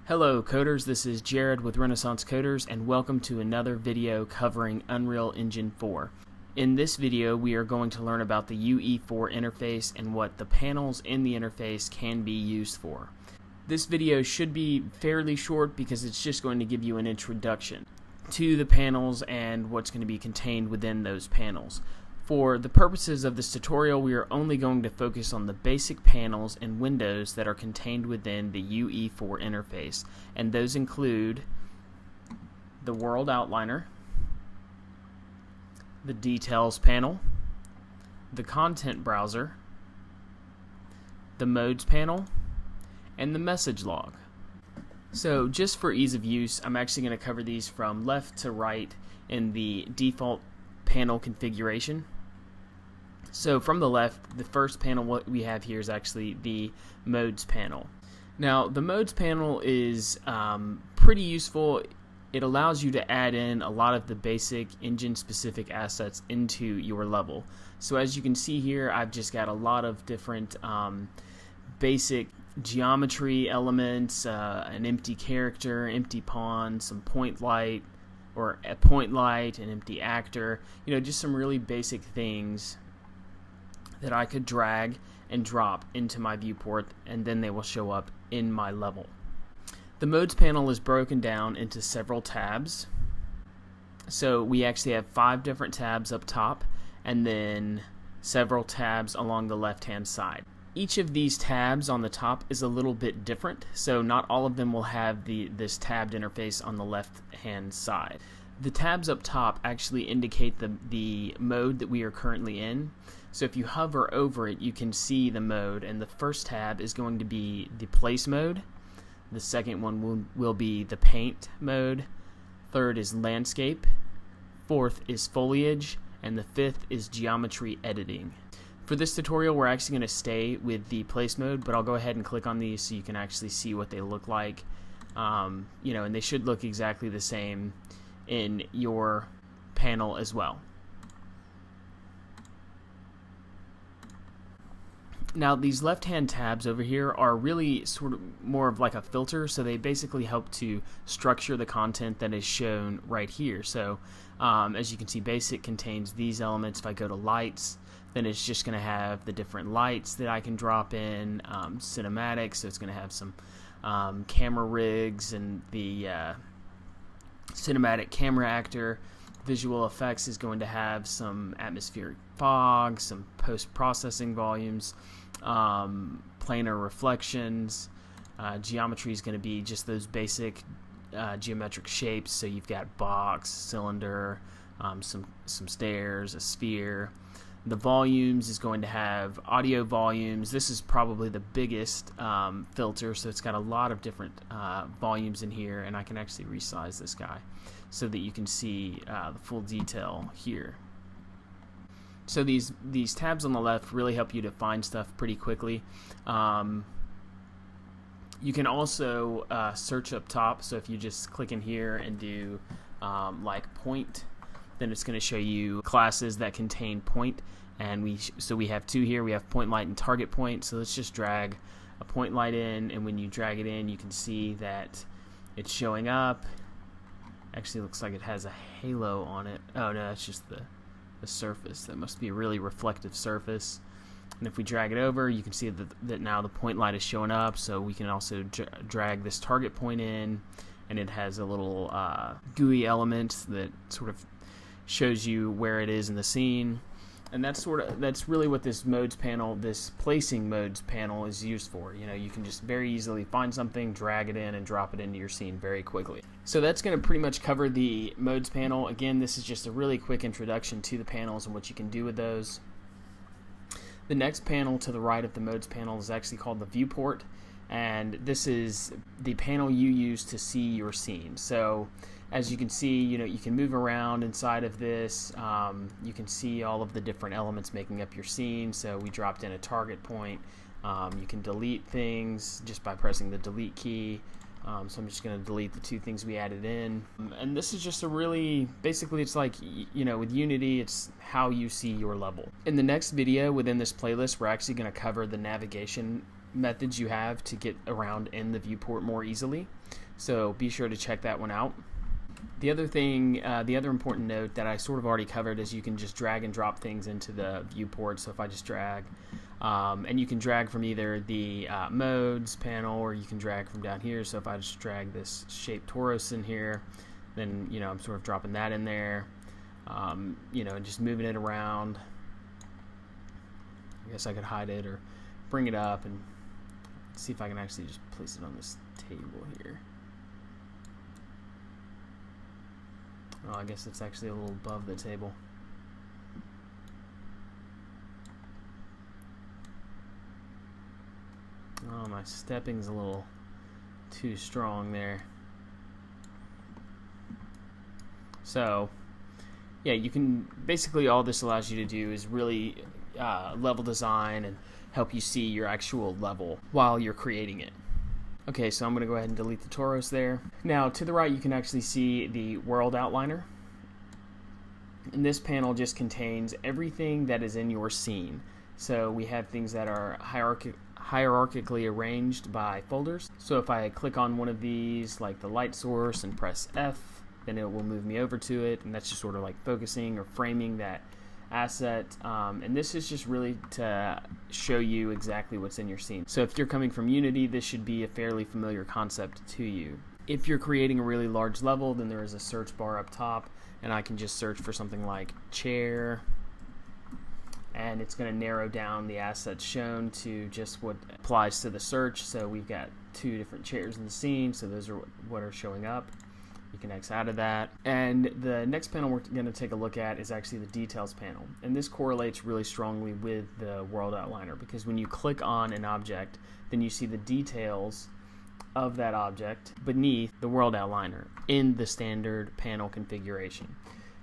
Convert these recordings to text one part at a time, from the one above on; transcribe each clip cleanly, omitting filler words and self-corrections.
Hello coders, this is Jared with Renaissance Coders and welcome to another video covering Unreal Engine 4. In this video we are going to learn about the UE4 interface and what the panels in the interface can be used for. This video should be fairly short because it's just going to give you an introduction to the panels and what's going to be contained within those panels. For the purposes of this tutorial, we are only going to focus on the basic panels and windows that are contained within the UE4 interface, and those include the World Outliner, the Details panel, the Content Browser, the Modes panel, and the Message Log. So just for ease of use, I'm actually going to cover these from left to right in the default panel configuration. So from the left, the first panel what we have here is actually the Modes panel. Now the Modes panel is pretty useful. It allows you to add in a lot of the basic engine specific assets into your level. So as you can see here, I've just got a lot of different basic geometry elements, an empty character, empty pawn, some point light, or a point light, an empty actor, just some really basic things that I could drag and drop into my viewport, and then they will show up in my level. The Modes panel is broken down into several tabs. So we actually have 5 different tabs up top and then several tabs along the left hand side. Each of these tabs on the top is a little bit different, so not all of them will have this tabbed interface on the left hand side. The tabs up top actually indicate the mode that we are currently in. So if you hover over it, you can see the mode, and the first tab is going to be the Place mode. The second one will be the Paint mode. Third is Landscape. Fourth is Foliage, and the fifth is Geometry Editing. For this tutorial, we're actually going to stay with the Place mode, but I'll go ahead and click on these so you can actually see what they look like. And they should look exactly the same in your panel as well. Now these left-hand tabs over here are really sort of more of like a filter, so they basically help to structure the content that is shown right here. So as you can see, Basic contains these elements. If I go to Lights, then it's just going to have the different lights that I can drop in. Cinematic, so it's going to have some camera rigs and the cinematic camera actor. Visual effects is going to have some atmospheric fog, some post-processing volumes, planar reflections. Geometry is going to be just those basic geometric shapes. So you've got box, cylinder, some stairs, a sphere. The volumes is going to have audio volumes. This is probably the biggest filter, so it's got a lot of different volumes in here, and I can actually resize this guy so that you can see the full detail here. So these tabs on the left really help you to find stuff pretty quickly. You can also search up top, so if you just click in here and do like point, then it's going to show you classes that contain point, and we have 2 here. We have point light and target point. So let's just drag a point light in, and when you drag it in, you can see that it's showing up. Actually looks like it has a halo on it. Oh no, that's just the surface. That must be a really reflective surface. And if we drag it over, you can see that now the point light is showing up. So we can also drag this target point in, and it has a little GUI element that sort of shows you where it is in the scene. And that's really what this Modes panel, this Placing Modes panel, is used for. You can just very easily find something, drag it in, and drop it into your scene very quickly. So that's going to pretty much cover the Modes panel. Again, this is just a really quick introduction to the panels and what you can do with those. The next panel to the right of the Modes panel is actually called the Viewport, and this is the panel you use to see your scene. So as you can see, you can move around inside of this. You can see all of the different elements making up your scene. So we dropped in a target point. You can delete things just by pressing the delete key. So I'm just going to delete the 2 things we added in. And this is just basically it's like, with Unity, it's how you see your level. In the next video within this playlist, we're actually going to cover the navigation methods you have to get around in the viewport more easily. So be sure to check that one out. The other thing, the other important note that I sort of already covered is you can just drag and drop things into the viewport. So if I just drag, and you can drag from either the modes panel, or you can drag from down here. So if I just drag this shaped torus in here, then I'm sort of dropping that in there, and just moving it around. I guess I could hide it or bring it up and see if I can actually just place it on this table here. Oh, I guess it's actually a little above the table. Oh, my stepping's a little too strong there. So, yeah, you can basically, all this allows you to do is really level design and help you see your actual level while you're creating it. Okay, so I'm going to go ahead and delete the torus there. Now, to the right, you can actually see the world outliner. And this panel just contains everything that is in your scene. So we have things that are hierarchically arranged by folders. So if I click on one of these, like the light source, and press F, then it will move me over to it, and that's just sort of like focusing or framing that asset, and this is just really to show you exactly what's in your scene. So if you're coming from Unity, this should be a fairly familiar concept to you. If you're creating a really large level, then there is a search bar up top, and I can just search for something like chair, and it's going to narrow down the assets shown to just what applies to the search. So we've got 2 different chairs in the scene, so those are what are showing up. You can X out of that. And the next panel we're going to take a look at is actually the details panel. And this correlates really strongly with the world outliner, because when you click on an object, then you see the details of that object beneath the world outliner in the standard panel configuration.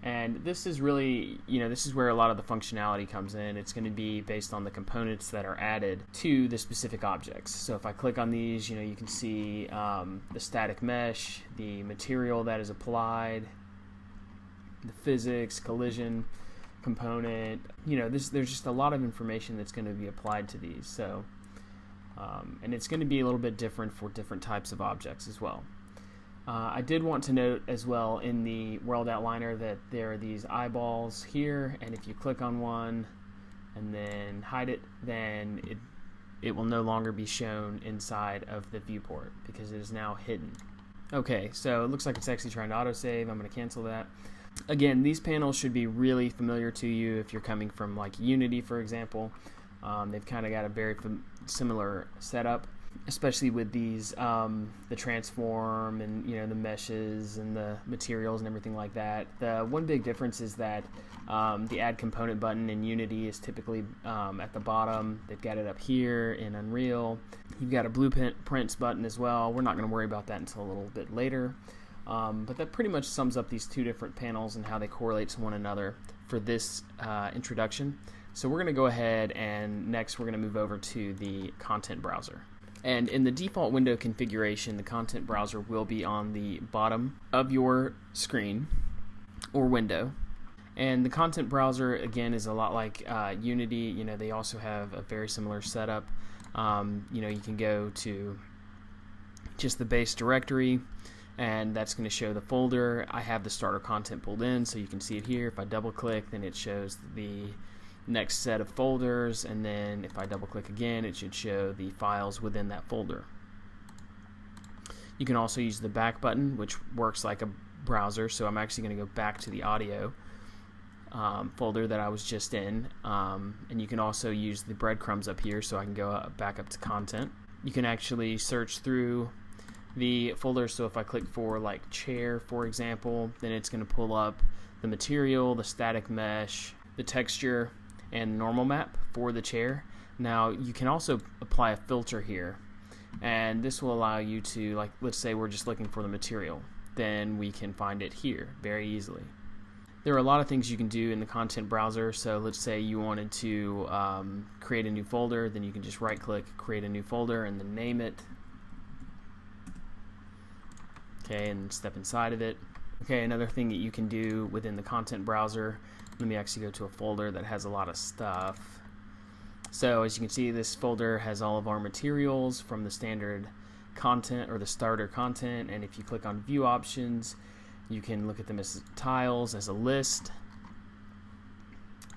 And this is really, this is where a lot of the functionality comes in. It's going to be based on the components that are added to the specific objects. So if I click on these, you can see the static mesh, the material that is applied, the physics, collision component. There's just a lot of information that's going to be applied to these. So, and it's going to be a little bit different for different types of objects as well. I did want to note as well in the world outliner that there are these eyeballs here, and if you click on one and then hide it, then it will no longer be shown inside of the viewport because it is now hidden. Okay, so it looks like it's actually trying to autosave. I'm going to cancel that. Again, these panels should be really familiar to you if you're coming from like Unity, for example. They've kind of got a very similar setup, especially with these, the transform and the meshes and the materials and everything like that. The one big difference is that the add component button in Unity is typically at the bottom. They've got it up here in Unreal. You've got a blueprints button as well. We're not going to worry about that until a little bit later. But that pretty much sums up these 2 different panels and how they correlate to one another for this introduction. So we're going to go ahead, and next we're going to move over to the content browser. And in the default window configuration, the content browser will be on the bottom of your screen or window. And the content browser, again, is a lot like Unity. They also have a very similar setup. You can go to just the base directory, and that's going to show the folder. I have the starter content pulled in, so you can see it here. If I double click, then it shows the next set of folders, and then if I double click again, it should show the files within that folder. You can also use the back button, which works like a browser, so I'm actually going to go back to the audio folder that I was just in, and you can also use the breadcrumbs up here, so I can go back up to content. You can actually search through the folder, so if I click for like chair, for example, then it's going to pull up the material, the static mesh, the texture, and normal map for the chair. Now you can also apply a filter here, and this will allow you to, like, let's say we're just looking for the material, then we can find it here very easily. There are a lot of things you can do in the content browser. So let's say you wanted to create a new folder, then you can just right click, create a new folder, and then name it. Okay, and step inside of it. Okay, another thing that you can do within the content browser, let me actually go to a folder that has a lot of stuff. So as you can see, this folder has all of our materials from the standard content or the starter content, and if you click on view options, you can look at them as tiles, as a list,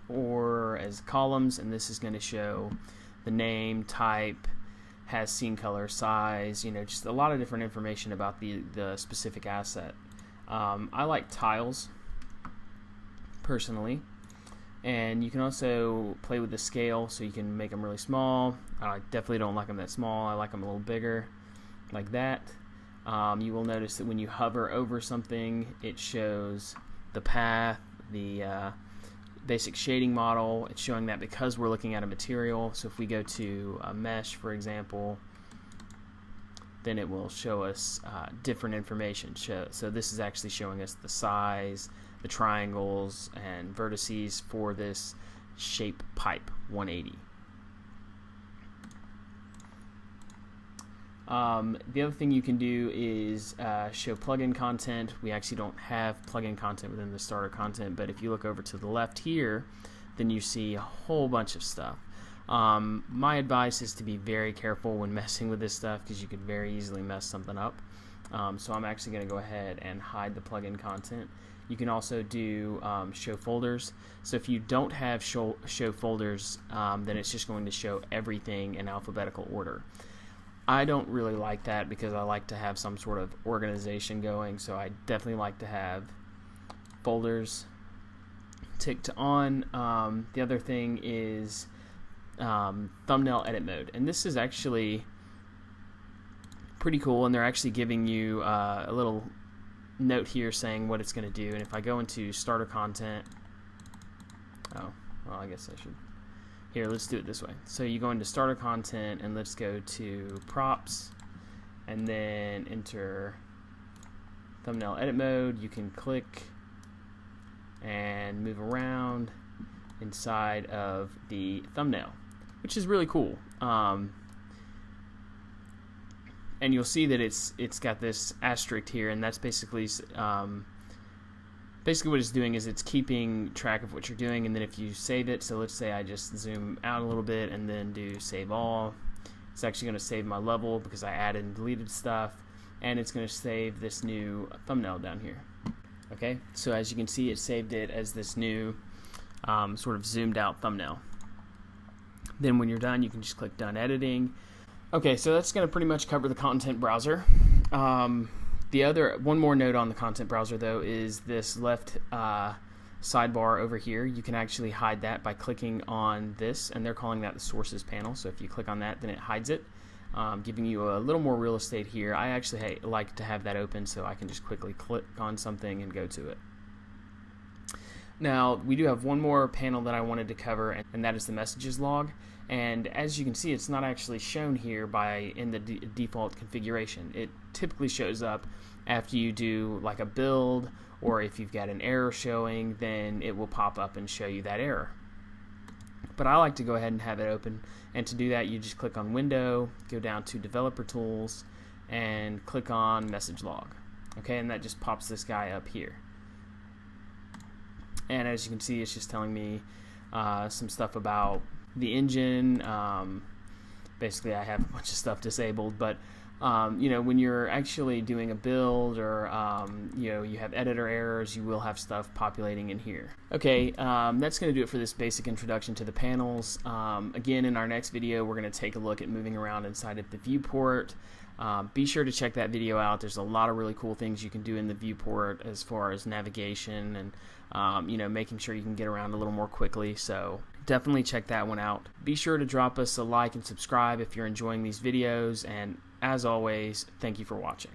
or as columns, and this is going to show the name, type, has scene color, size, just a lot of different information about the specific asset. I like tiles personally, and you can also play with the scale, so you can make them really small. I definitely don't like them that small. I like them a little bigger, like that. You will notice that when you hover over something, it shows the path, the basic shading model. It's showing that because we're looking at a material. So if we go to a mesh, for example, then it will show us different information. So this is actually showing us the size, the triangles, and vertices for this shape pipe 180. The other thing you can do is show plugin content. We actually don't have plugin content within the starter content, but if you look over to the left here, then you see a whole bunch of stuff. My advice is to be very careful when messing with this stuff, because you could very easily mess something up. So I'm actually going to go ahead and hide the plugin content. You can also do show folders. So if you don't have show folders, then it's just going to show everything in alphabetical order. I don't really like that because I like to have some sort of organization going, so I definitely like to have folders ticked on. The other thing is thumbnail edit mode, and this is actually pretty cool, and they're actually giving you a little note here saying what it's going to do. And if I go into starter content, I guess I should. Here, let's do it this way. So you go into starter content, and let's go to props, and then enter thumbnail edit mode. You can click and move around inside of the thumbnail, which is really cool. And you'll see that it's got this asterisk here, and that's basically what it's doing is it's keeping track of what you're doing. And then if you save it, so let's say I just zoom out a little bit and then do save all, it's actually going to save my level because I added and deleted stuff, and it's going to save this new thumbnail down here. Okay, so as you can see, it saved it as this new sort of zoomed out thumbnail. Then when you're done, you can just click done editing. Okay, so that's going to pretty much cover the content browser. One more note on the content browser though is this left sidebar over here. You can actually hide that by clicking on this, and they're calling that the sources panel. So if you click on that, then it hides it, giving you a little more real estate here. I actually like to have that open so I can just quickly click on something and go to it. Now we do have one more panel that I wanted to cover, and that is the messages log. And as you can see, it's not actually shown here in the default configuration. It typically shows up after you do like a build, or if you've got an error showing, then it will pop up and show you that error. But I like to go ahead and have it open, and to do that you just click on Window, go down to Developer Tools, and click on Message Log. Okay, and that just pops this guy up here. And as you can see, it's just telling me some stuff about the engine. Basically I have a bunch of stuff disabled, but when you're actually doing a build, or you have editor errors, you will have stuff populating in here. Okay, that's going to do it for this basic introduction to the panels. Again, in our next video, we're going to take a look at moving around inside of the viewport. Be sure to check that video out. There's a lot of really cool things you can do in the viewport as far as navigation and making sure you can get around a little more quickly. So definitely check that one out. Be sure to drop us a like and subscribe if you're enjoying these videos, and as always, thank you for watching.